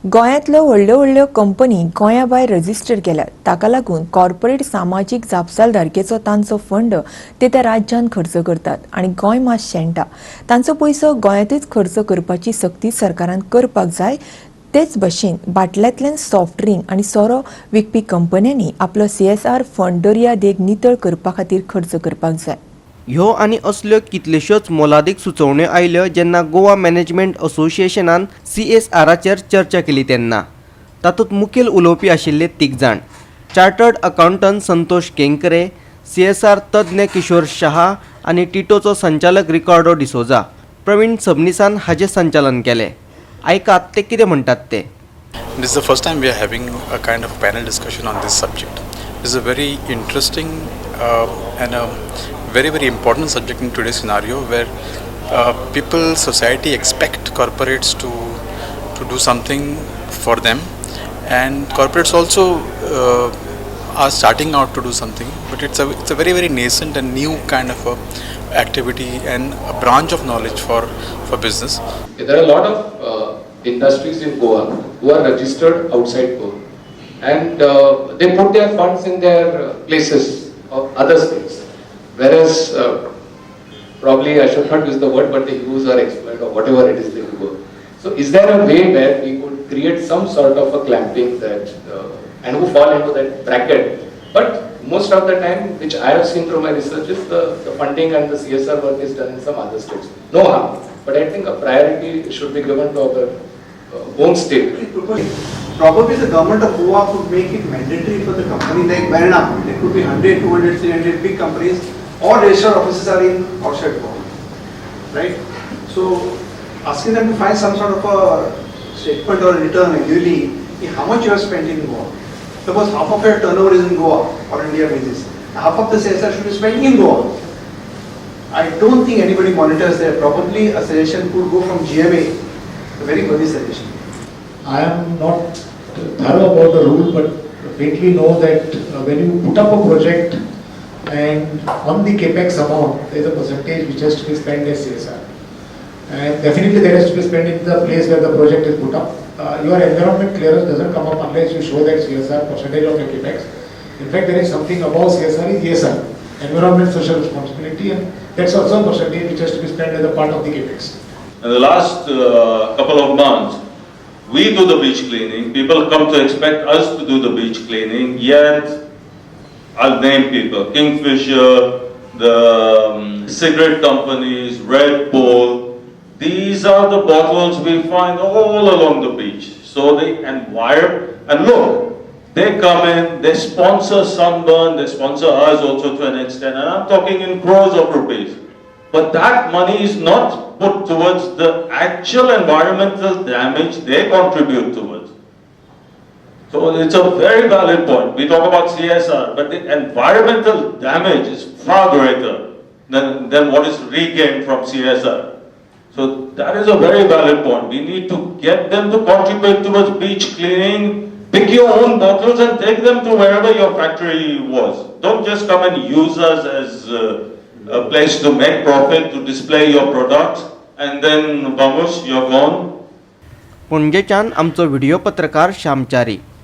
गोंयांतल्यो व्हडल्यो व्हडल्यो कंपनी गोंया भायर रजिस्टर केल्यात. ताका लागून कॉर्पोरेट सामाजीक जापसालदारकेचो तांचो फंड ते त्या राज्यांत खर्च करतात आनी गोंय मात शेणटा. तांचो पयसो गोंयांतच खर्च करपाची सक्ती सरकारान करपाक जाय. तेच भशेन बाटल्यांतल्यान सॉफ्ट ड्रिंक आनी सोरो विकपी कंपन्यांनी आपलो CSR फंड दर्या देग नितळ करपा खातीर खर्च करपाक जाय. ह्यो आनी असल्यो कितल्योश्योच मोलादीक सुचोवण्यो आयल्यो जेन्ना गोवा मॅनेजमेंट असोसिएशनान CSRचेर चर्चा केली तेन्ना. तातूंत मुखेल उलोवपी आशिल्ले तीग जाण. चार्टर्ड अकावंटंट संतोष केंकरे, CSR तज्ञ किशोर शहा आनी टिटोचो संचालक रिकार्डो डिसोजा. प्रवीण सबनीसान हाचें संचालन केलें. आयकात ते कितें म्हणटात ते. This is the first time we are having a kind of panel discussion on this subject. This is a very interesting and a very important subject in today's scenario where people, society expect corporates to do something for them, and corporates also are starting out to do something, but it's a very nascent and new kind of a activity and a branch of knowledge for business. There are a lot of industries in Goa who are registered outside Goa, and they put their funds in their places of other states, whereas probably I should not use the word, but they use or exploit or whatever it is they do. So is there a way where we could create some sort of a clamping that and who fall into that bracket? But most of the time, which I have seen through my research, is the funding and the CSR work is done in some other states. No harm, but I think a priority should be given to our home state. Probably the government of Goa could make it mandatory for the company like Verna. There could be 100, 200, 300 big companies. All registered offices are in outside Goa, right? So asking them to find some sort of a statement or a return annually, how much you have spent in Goa. Suppose half of your turnover is in Goa or India basis, half of the CSR should be spent in Goa. I don't think anybody monitors there. Probably a suggestion could go from GMA, a very early suggestion. I am not thorough about the rule, but faintly know that when you put up a project and on the capex amount, there is a percentage which has to be spent as CSR. And definitely there has to be spent in the place where the project is put up. Your environment clearance doesn't come up unless you show that CSR percentage of your capex. In fact, there is something above CSR is ESR, environment social responsibility, and that's also a percentage which has to be spent as a part of the capex. In the last couple of months, we do the beach cleaning. People come to expect us to do the beach cleaning. Yet, I'll name people: Kingfisher, the cigarette companies, Red Bull. These are the bottles we find all along the beach. So they and look, they come in, they sponsor Sunburn, they sponsor us also to an extent, and I'm talking in crores of rupees. But that money is not put towards the actual environmental damage they contribute towards. So it's a very valid point. We talk about CSR, but the environmental damage is far greater than what is regained from CSR. So that is a very valid point. We need to get them to contribute towards beach cleaning. Pick your own bottles and take them to wherever your factory was. Don't just come and use us as a place to make profit, to display your products, and then vamos, you're gone. पणजेच्यान आमचो video पत्रकार श्यामचारी.